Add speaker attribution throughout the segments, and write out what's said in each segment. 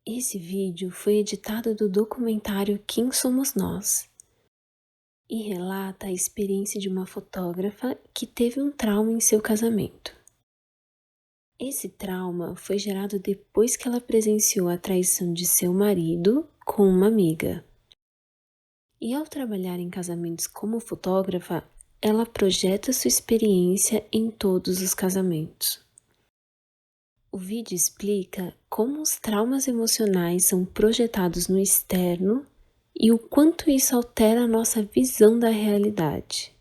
Speaker 1: Esse vídeo foi editado do documentário Quem Somos Nós e relata a experiência de uma fotógrafa que teve um trauma em seu casamento. Esse trauma foi gerado depois que ela presenciou a traição de seu marido com uma amiga. E ao trabalhar em casamentos como fotógrafa, ela projeta sua experiência em todos os casamentos. O vídeo explica como os traumas emocionais são projetados no externo e o quanto isso altera a nossa visão da realidade.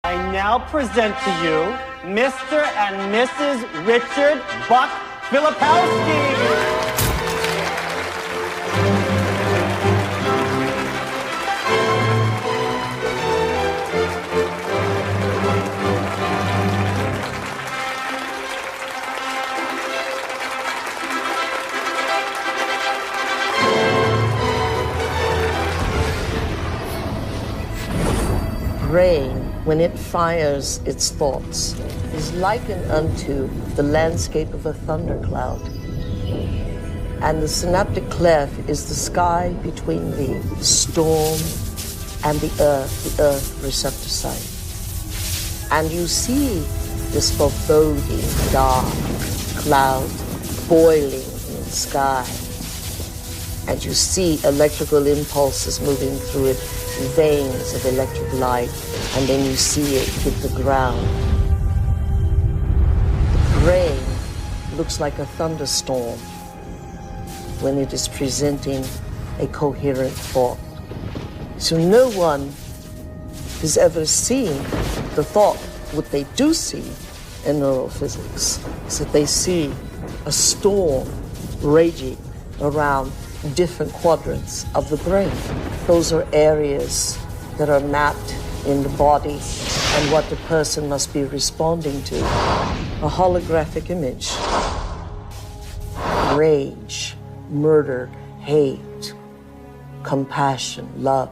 Speaker 2: I now present to you Mr. and Mrs. Richard Buck Filipowski.
Speaker 3: Rain, when it fires its thoughts, is likened unto the landscape of a thundercloud. And the synaptic cleft is the sky between the storm and the earth receptor site. And you see this foreboding dark cloud boiling in the sky. And you see electrical impulses moving through it, veins of electric light, and then you see it hit the ground. The brain looks like a thunderstorm when it is presenting a coherent thought. So no one has ever seen the thought. What they do see in neurophysics is that they see a storm raging around different quadrants of the brain. Those are areas that are mapped in the body and what the person must be responding to. A holographic image. Rage, murder, hate, compassion, love.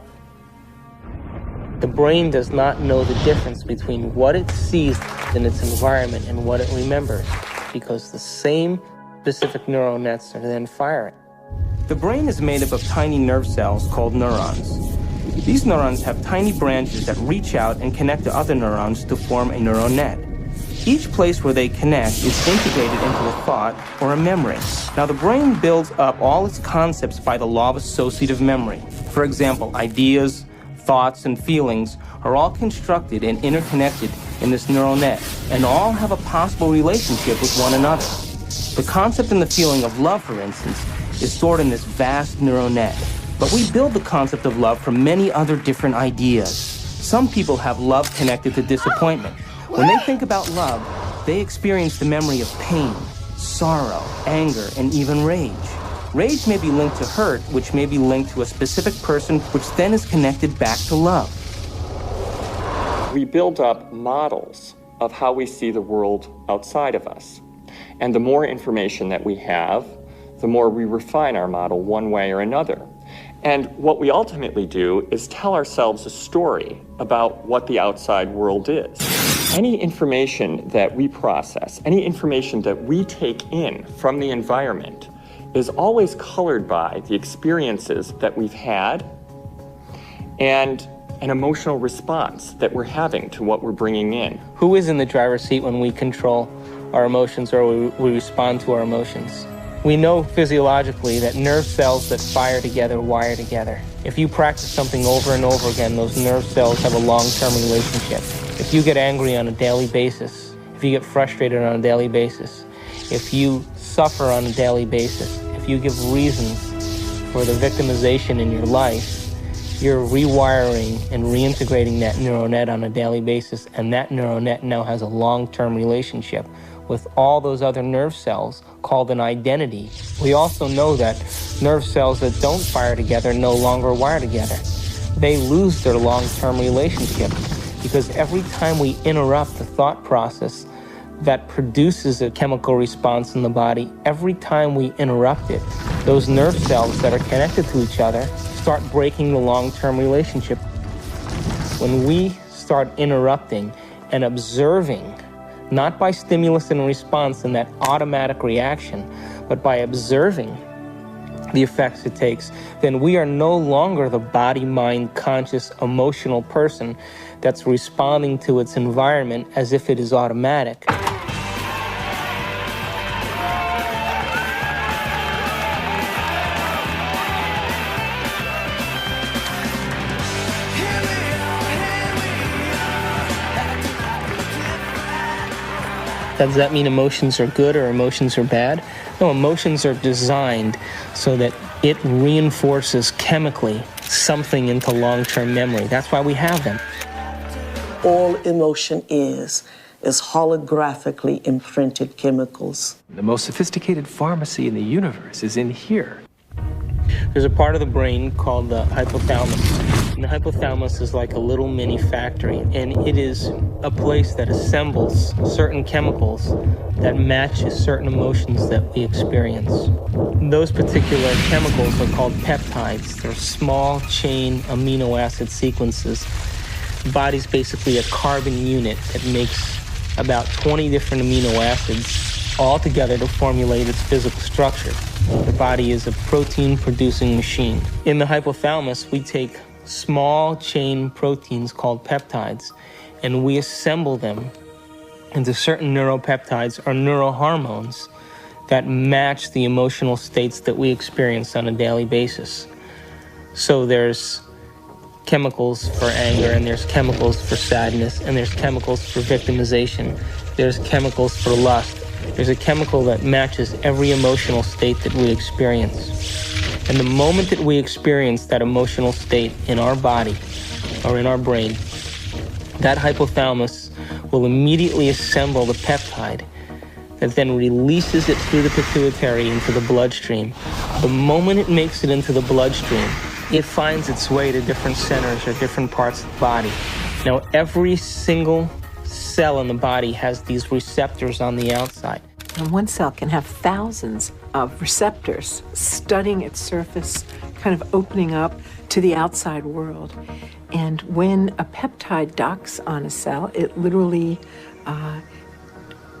Speaker 4: The brain does not know the difference between what it sees in its environment and what it remembers, because the same specific neural nets are then firing.
Speaker 5: The brain is made up of tiny nerve cells called neurons. These neurons have tiny branches that reach out and connect to other neurons to form a neural net. Each place where they connect is integrated into a thought or a memory. Now, the brain builds up all its concepts by the law of associative memory. For example, ideas, thoughts, and feelings are all constructed and interconnected in this neural net, and all have a possible relationship with one another. The concept and the feeling of love, for instance, is stored in this vast neural net. But we build the concept of love from many other different ideas. Some people have love connected to disappointment. When they think about love, they experience the memory of pain, sorrow, anger, and even rage. Rage may be linked to hurt, which may be linked to a specific person, which then is connected back to love.
Speaker 6: We build up models of how we see the world outside of us. And the more information that we have, the more we refine our model one way or another. And what we ultimately do is tell ourselves a story about what the outside world is. Any information that we process, any information that we take in from the environment is always colored by the experiences that we've had and an emotional response that we're having to what we're bringing in.
Speaker 4: Who is in the driver's seat when we control our emotions or we respond to our emotions? We know physiologically that nerve cells that fire together wire together. If you practice something over and over again, those nerve cells have a long-term relationship. If you get angry on a daily basis, if you get frustrated on a daily basis, if you suffer on a daily basis, if you give reasons for the victimization in your life, you're rewiring and reintegrating that neural net on a daily basis, and that neural net now has a long-term relationship with all those other nerve cells called an identity. We also know that nerve cells that don't fire together no longer wire together. They lose their long-term relationship because every time we interrupt the thought process, that produces a chemical response in the body every time we interrupt it. Those nerve cells that are connected to each other start breaking the long-term relationship. When we start interrupting and observing, not by stimulus and response and that automatic reaction, but by observing the effects it takes, then we are no longer the body, mind, conscious, emotional person that's responding to its environment as if it is automatic. Does that mean emotions are good or emotions are bad? No, emotions are designed so that it reinforces chemically something into long-term memory. That's why we have them.
Speaker 3: All emotion is holographically imprinted chemicals.
Speaker 7: The most sophisticated pharmacy in the universe is in here.
Speaker 4: There's a part of the brain called the hypothalamus. And the hypothalamus is like a little mini factory, and it is a place that assembles certain chemicals that match certain emotions that we experience. Those particular chemicals are called peptides. They're small chain amino acid sequences. The body's basically a carbon unit that makes about 20 different amino acids all together to formulate its physical structure. The body is a protein-producing machine. In the hypothalamus, we take small chain proteins called peptides, and we assemble them into certain neuropeptides or neurohormones that match the emotional states that we experience on a daily basis. So there's chemicals for anger, and there's chemicals for sadness, and there's chemicals for victimization, there's chemicals for lust. There's a chemical that matches every emotional state that we experience. And the moment that we experience that emotional state in our body or in our brain, that hypothalamus will immediately assemble the peptide that then releases it through the pituitary into the bloodstream. The moment it makes it into the bloodstream, it finds its way to different centers or different parts of the body. Now, every single cell in the body has these receptors on the outside.
Speaker 8: And one cell can have thousands of receptors studding its surface, kind of opening up to the outside world. And when a peptide docks on a cell, it literally,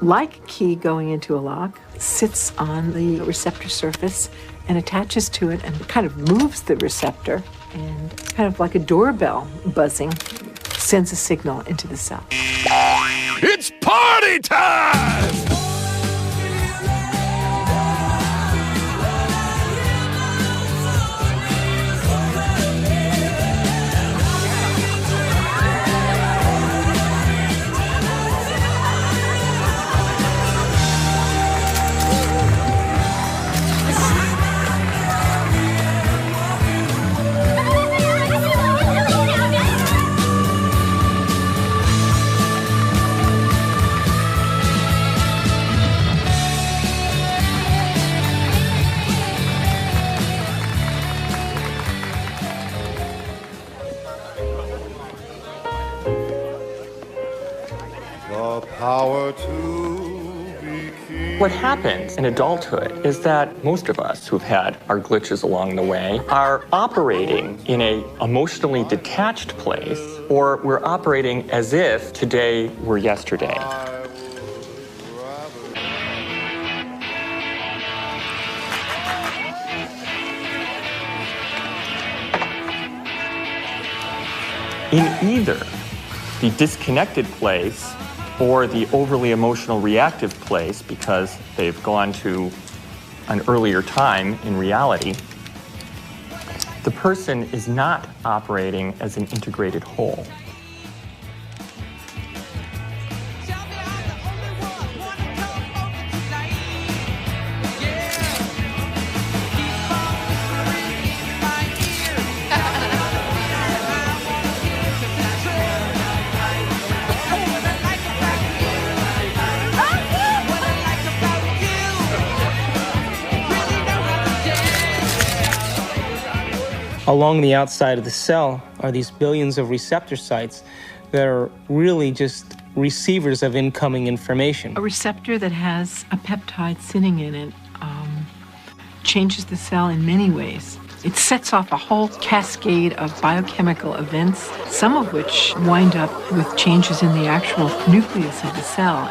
Speaker 8: like a key going into a lock, sits on the receptor surface and attaches to it and kind of moves the receptor, and kind of like a doorbell buzzing, sends a signal into the cell.
Speaker 9: It's party time!
Speaker 6: What happens in adulthood is that most of us who've had our glitches along the way are operating in an emotionally detached place, or we're operating as if today were yesterday. In either the disconnected place or the overly emotional reactive place, because they've gone to an earlier time in reality, the person is not operating as an integrated whole.
Speaker 4: Along the outside of the cell are these billions of receptor sites that are really just receivers of incoming information.
Speaker 8: A receptor that has a peptide sitting in it changes the cell in many ways. It sets off a whole cascade of biochemical events, some of which wind up with changes in the actual nucleus of the cell.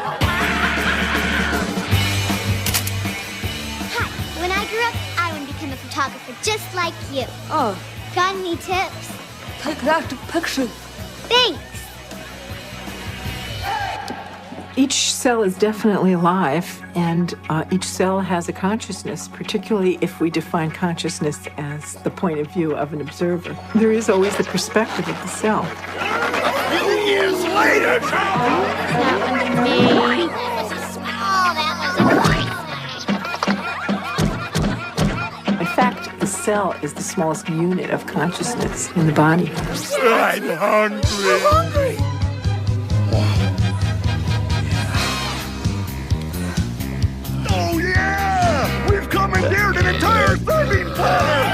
Speaker 10: Hi, when I grew up, I want to become a photographer just like you.
Speaker 11: Oh.
Speaker 10: Got any tips?
Speaker 11: Take that picture.
Speaker 10: Thanks.
Speaker 8: Each cell is definitely alive, and each cell has a consciousness, particularly if we define consciousness as the point of view of an observer. There is always the perspective of the cell.
Speaker 9: A few years later.
Speaker 8: In fact, the cell is the smallest unit of consciousness in the body.
Speaker 9: I'm hungry. I'm hungry. Oh yeah! We've commandeered an entire serving plant!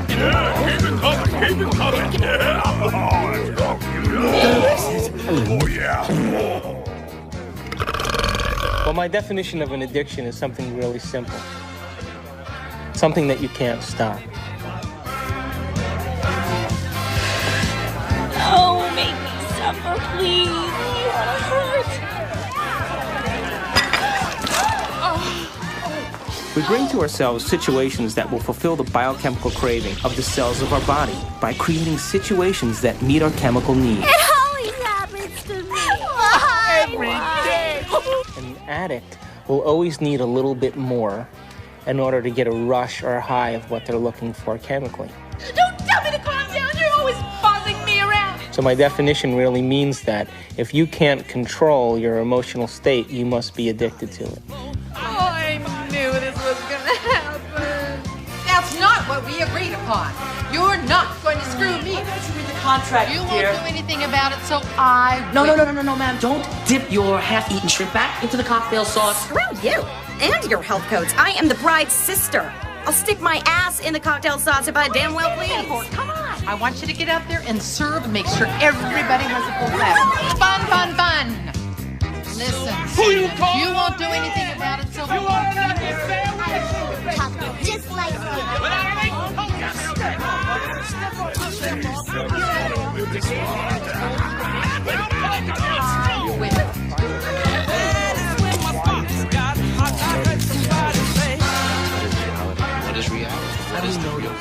Speaker 9: Yeah, keep it coming, keep it coming! Yeah! Oh yeah!
Speaker 4: Well, my definition of an addiction is something really simple. Something that you can't stop.
Speaker 11: Oh, make me suffer, please. You wanna hurt?
Speaker 5: We bring to ourselves situations that will fulfill the biochemical craving of the cells of our body by creating situations that meet our chemical needs.
Speaker 10: It always happens to me. Every day.
Speaker 4: An addict will always need a little bit more in order to get a rush or a high of what they're looking for chemically.
Speaker 11: Don't tell me to calm down. You're always bossing me around.
Speaker 4: So my definition really means that if you can't control your emotional state, you must be addicted to it.
Speaker 11: Oh, I knew this was gonna happen. That's not what we agreed upon. You're not going to screw me.
Speaker 12: Read the contract,
Speaker 11: You
Speaker 12: dear.
Speaker 11: won't do anything about it, so I
Speaker 12: No,
Speaker 11: will.
Speaker 12: no, ma'am. Don't dip your half-eaten shrimp back into the cocktail sauce.
Speaker 13: Screw you and your health codes. I am the bride's sister. I'll stick my ass in the cocktail sauce if I damn well please.
Speaker 11: Come on. I want you to get out there and serve and make sure everybody has a full glass. Fun, fun, fun. Listen, you won't do anything about it, so
Speaker 10: Just like
Speaker 14: What is reality? What is the real world?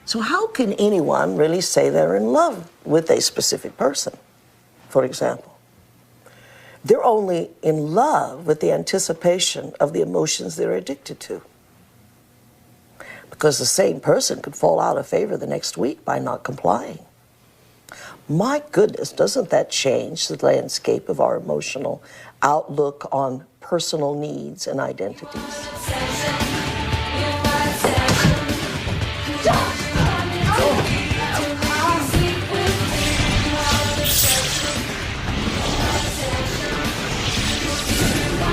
Speaker 3: So how can anyone really say they're in love with a specific person, for example? They're only in love with the anticipation of the emotions they're addicted to. Because the same person could fall out of favor the next week by not complying. My goodness, doesn't that change the landscape of our emotional outlook on personal needs and identities?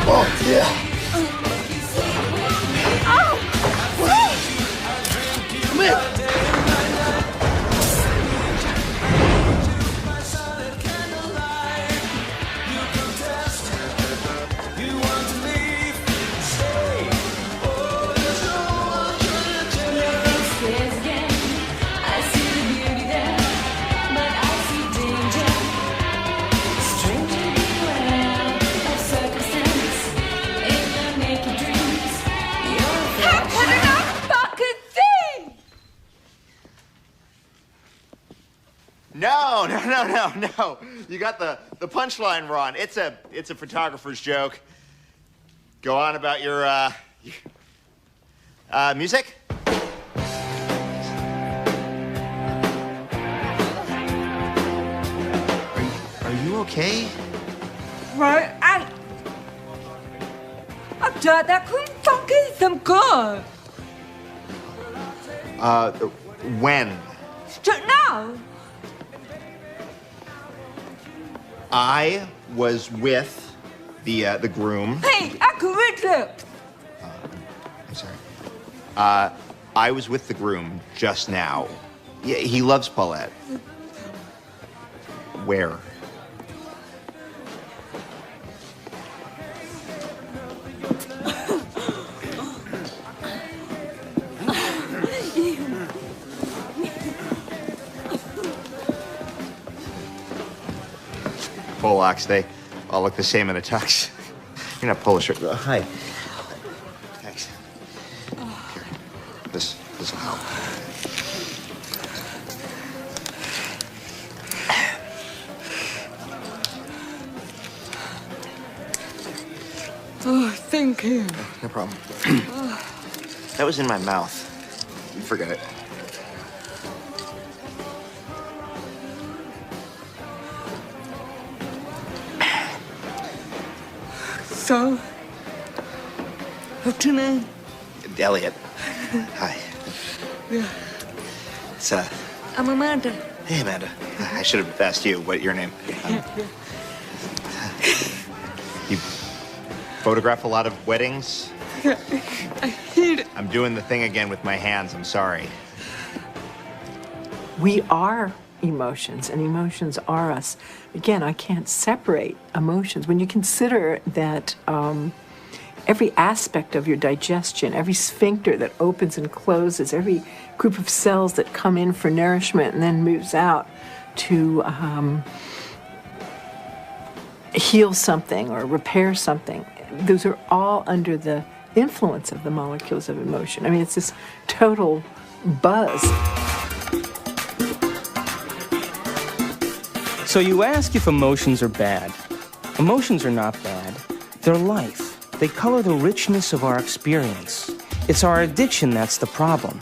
Speaker 9: Oh, yeah. Come here.
Speaker 15: No. You got the punchline wrong. It's a photographer's joke. Go on about your music. Are you okay?
Speaker 11: Right, I did that clean funky some good.
Speaker 15: When?
Speaker 10: Now.
Speaker 15: I was with the groom.
Speaker 10: Hey, accurately.
Speaker 15: I'm sorry. I was with the groom just now. Yeah, he loves Paulette. Where? Polacks, they all look the same in a tux. You're not Polish, right? Hi. Thanks. Here. This will help.
Speaker 10: Oh, thank you.
Speaker 15: No problem. That was in my mouth. Forget it.
Speaker 10: So, what's your name?
Speaker 15: Elliot. Hi.
Speaker 10: Yeah.
Speaker 15: It's,
Speaker 10: I'm Amanda.
Speaker 15: Hey, Amanda. I should have asked you what your name. You photograph a lot of weddings?
Speaker 10: Yeah, I hate it.
Speaker 15: I'm doing the thing again with my hands. I'm sorry.
Speaker 8: We are emotions, and emotions are us. Again, I can't separate emotions. When you consider that every aspect of your digestion, every sphincter that opens and closes, every group of cells that come in for nourishment and then moves out to heal something or repair something, those are all under the influence of the molecules of emotion. I mean, it's this total buzz.
Speaker 5: So you ask if emotions are bad. Emotions are not bad. They're life. They color the richness of our experience. It's our addiction that's the problem.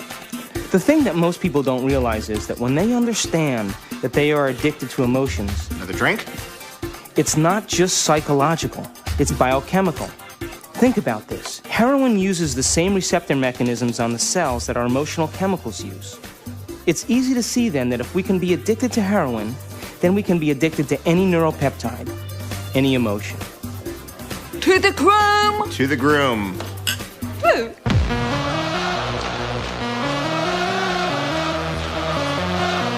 Speaker 5: The thing that most people don't realize is that when they understand that they are addicted to emotions...
Speaker 15: Another drink?
Speaker 5: It's not just psychological. It's biochemical. Think about this. Heroin uses the same receptor mechanisms on the cells that our emotional chemicals use. It's easy to see then that if we can be addicted to heroin, then we can be addicted to any neuropeptide, any emotion.
Speaker 10: To the groom!
Speaker 15: To the groom.
Speaker 10: Woo.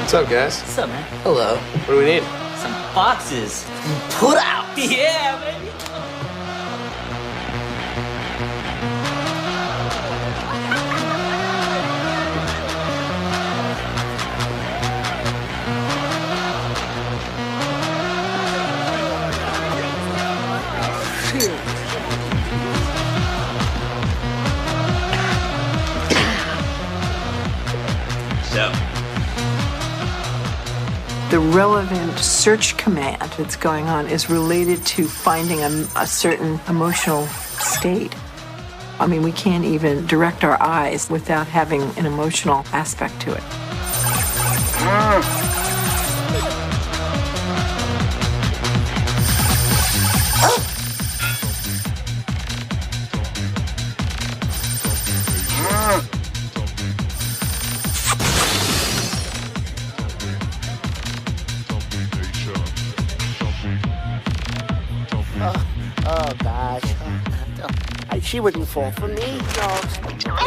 Speaker 7: What's up, guys?
Speaker 12: What's up, man?
Speaker 7: Hello. What do we need?
Speaker 12: Some boxes. Put out! Yeah, baby!
Speaker 15: So.
Speaker 8: The relevant search command that's going on is related to finding a certain emotional state. I mean, we can't even direct our eyes without having an emotional aspect to it.
Speaker 16: Oh, gosh. She wouldn't fall for me.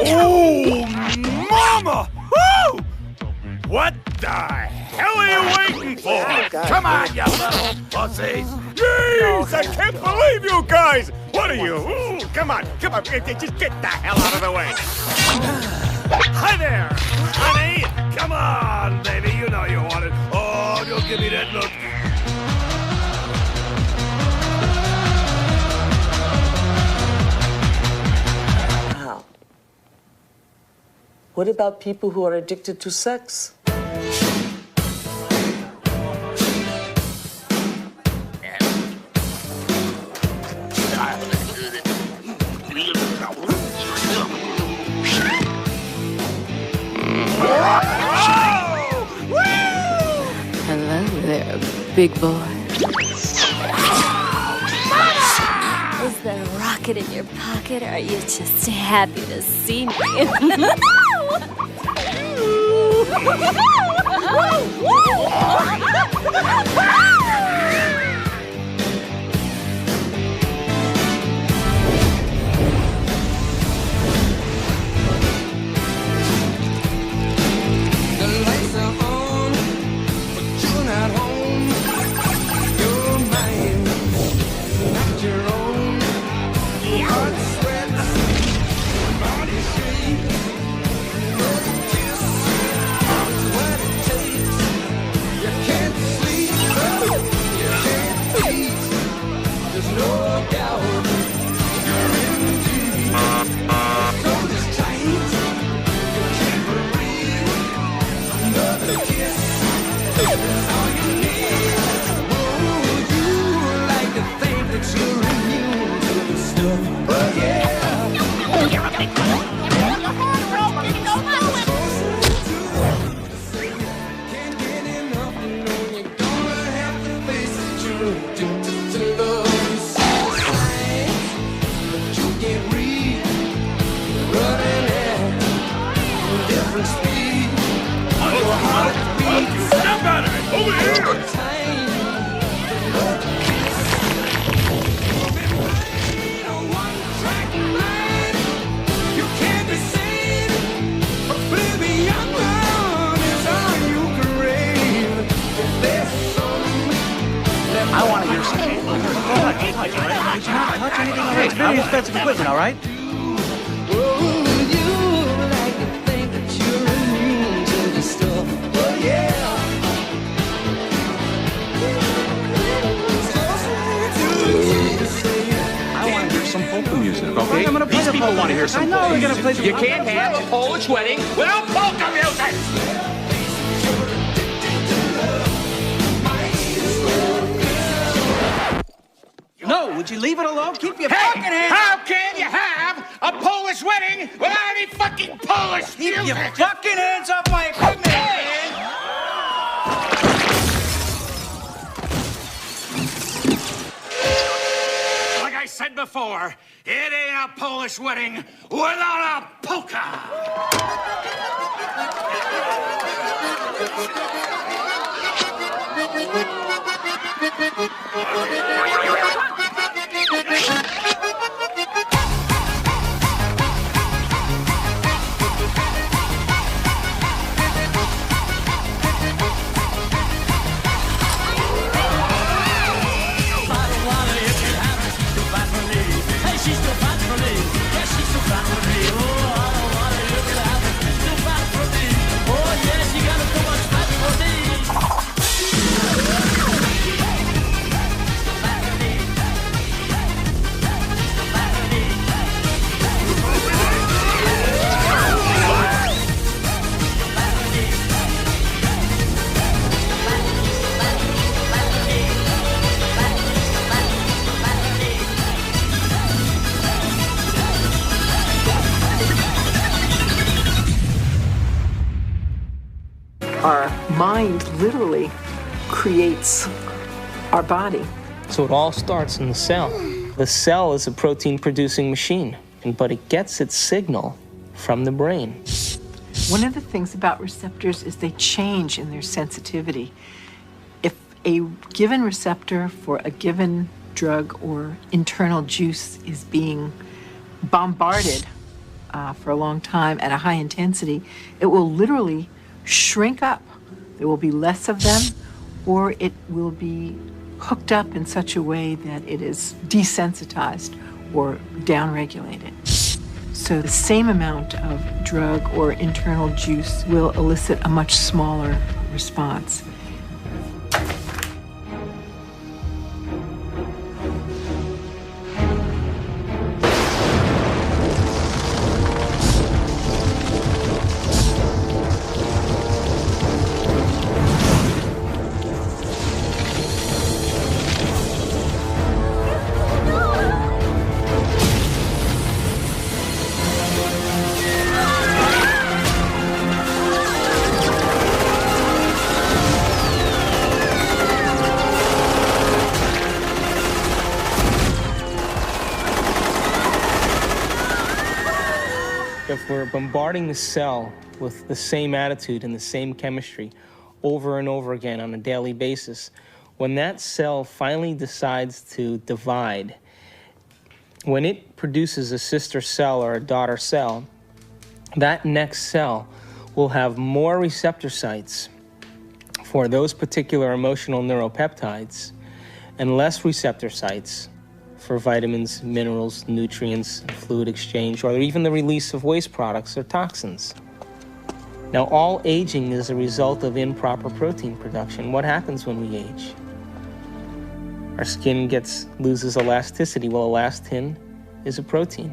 Speaker 9: Oh, mama! Woo! What the hell are you waiting for? Come on, you little pussies! Jeez, I can't believe you guys! What are you? Ooh, come on, just get the hell out of the way! Hi there, honey! Come on, baby, you know you want it. Oh, don't give me that look.
Speaker 3: What about people who are addicted to sex?
Speaker 17: Hello there, big boy.
Speaker 10: Is there a rocket in your pocket, or are you just happy to see me?
Speaker 18: Hey, it's very expensive equipment, all right? I want to hear some polka music, okay? I'm gonna play These people want to hear some polka music. Play
Speaker 19: You can't have a Polish wedding without polka music!
Speaker 18: No, would you leave it alone? Keep your fucking hands
Speaker 19: How can you have a Polish wedding without any fucking Polish music?
Speaker 18: Keep your fucking hands off my equipment, man!
Speaker 19: Like I said before, it ain't a Polish wedding without a polka!
Speaker 8: Our mind literally creates our body.
Speaker 4: So it all starts in the cell. The cell is a protein-producing machine, but it gets its signal from the brain.
Speaker 8: One of the things about receptors is they change in their sensitivity. If a given receptor for a given drug or internal juice is being bombarded for a long time at a high intensity, it will literally shrink up. There will be less of them, or it will be hooked up in such a way that it is desensitized or downregulated. So the same amount of drug or internal juice will elicit a much smaller response.
Speaker 4: If we're bombarding the cell with the same attitude and the same chemistry over and over again on a daily basis, when that cell finally decides to divide, when it produces a sister cell or a daughter cell, that next cell will have more receptor sites for those particular emotional neuropeptides and less receptor sites for vitamins, minerals, nutrients, fluid exchange, or even the release of waste products or toxins. Now, all aging is a result of improper protein production. What happens when we age? Our skin loses elasticity. Well, elastin is a protein.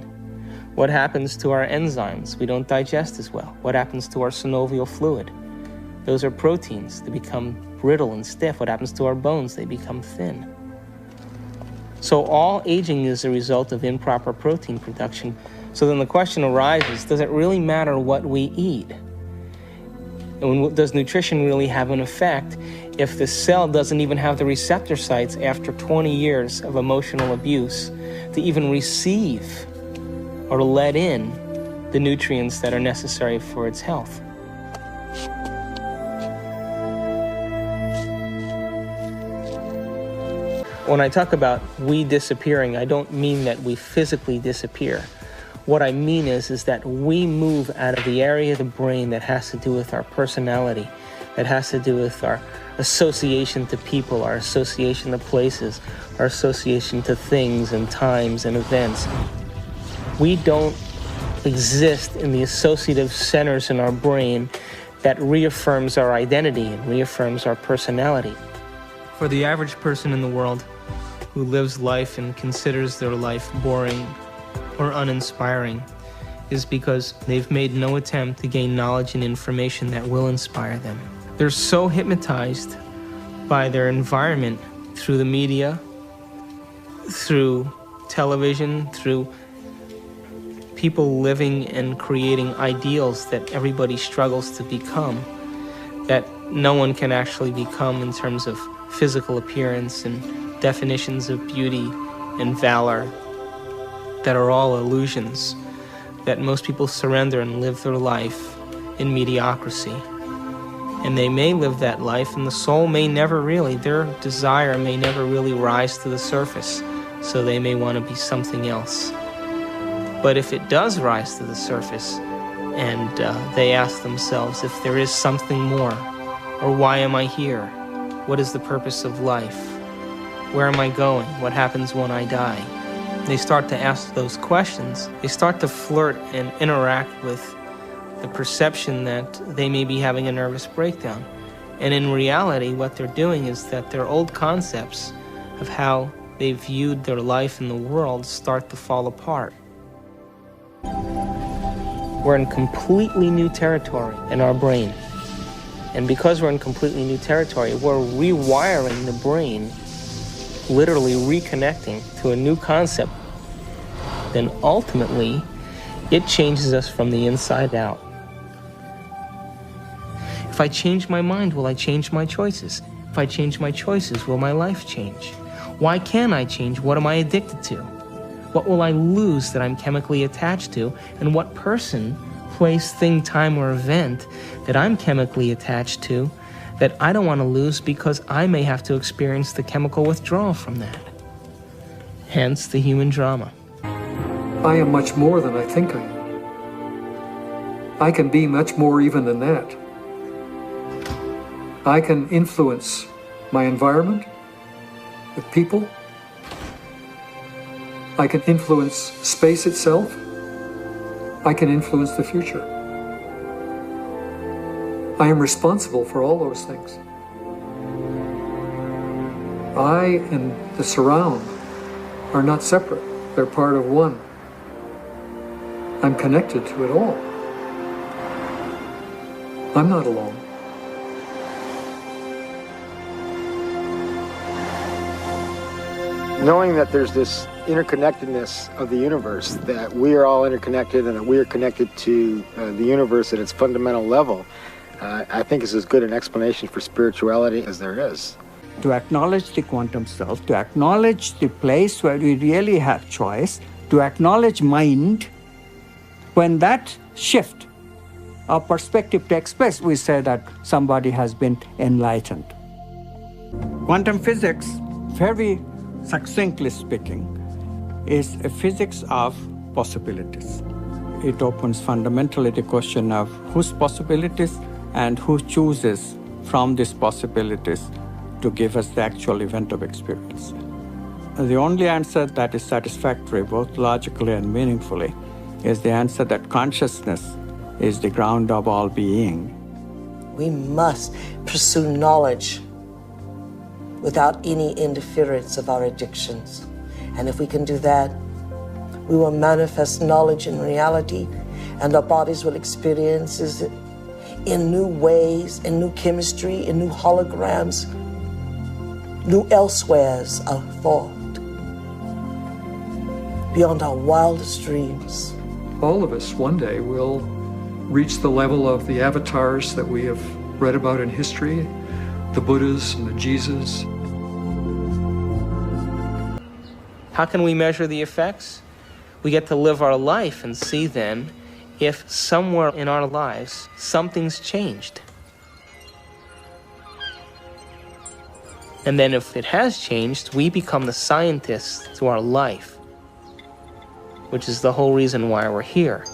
Speaker 4: What happens to our enzymes? We don't digest as well. What happens to our synovial fluid? Those are proteins. They become brittle and stiff. What happens to our bones? They become thin. So all aging is a result of improper protein production. So then the question arises, does it really matter what we eat? And does nutrition really have an effect if the cell doesn't even have the receptor sites after 20 years of emotional abuse to even receive or to let in the nutrients that are necessary for its health? When I talk about we disappearing, I don't mean that we physically disappear. What I mean is that we move out of the area of the brain that has to do with our personality, that has to do with our association to people, our association to places, our association to things and times and events. We don't exist in the associative centers in our brain that reaffirms our identity and reaffirms our personality. For the average person in the world who lives life and considers their life boring or uninspiring is because they've made no attempt to gain knowledge and information that will inspire them. They're so hypnotized by their environment through the media, through television, through people living and creating ideals that everybody struggles to become, that no one can actually become in terms of physical appearance and definitions of beauty and valor that are all illusions, that most people surrender and live their life in mediocrity. And they may live that life, and the soul may never really, their desire may never really rise to the surface, so they may want to be something else. But if it does rise to the surface, and they ask themselves if there is something more, or why am I here? What is the purpose of life? Where am I going? What happens when I die? They start to ask those questions. They start to flirt and interact with the perception that they may be having a nervous breakdown. And in reality, what they're doing is that their old concepts of how they viewed their life in the world start to fall apart. We're in completely new territory in our brain. And because we're in completely new territory, we're rewiring the brain, literally reconnecting to a new concept. Then ultimately, it changes us from the inside out. If I change my mind, will I change my choices? If I change my choices, will my life change? Why can't I change? What am I addicted to? What will I lose that I'm chemically attached to? And what person, place, thing, time, or event that I'm chemically attached to that I don't want to lose because I may have to experience the chemical withdrawal from that? Hence the human drama.
Speaker 20: I am much more than I think I am. I can be much more even than that. I can influence my environment with people. I can influence space itself. I can influence the future. I am responsible for all those things. I and the surround are not separate. They're part of one. I'm connected to it all. I'm not alone.
Speaker 21: Knowing that there's this interconnectedness of the universe, that we are all interconnected and that we are connected to the universe at its fundamental level, I think is as good an explanation for spirituality as there is.
Speaker 22: To acknowledge the quantum self, to acknowledge the place where we really have choice, to acknowledge mind, when that shift our perspective takes place. We say that somebody has been enlightened. Quantum physics, very succinctly speaking, is a physics of possibilities. It opens fundamentally the question of whose possibilities and who chooses from these possibilities to give us the actual event of experience. The only answer that is satisfactory, both logically and meaningfully, is the answer that consciousness is the ground of all being.
Speaker 3: We must pursue knowledge without any interference of our addictions. And if we can do that, we will manifest knowledge in reality, and our bodies will experience it in new ways, in new chemistry, in new holograms, new elsewheres of thought, beyond our wildest dreams.
Speaker 20: All of us one day will reach the level of the avatars that we have read about in history, the Buddhas and the Jesus.
Speaker 4: How can we measure the effects? We get to live our life and see then if somewhere in our lives something's changed. And then if it has changed, we become the scientists to our life, which is the whole reason why we're here.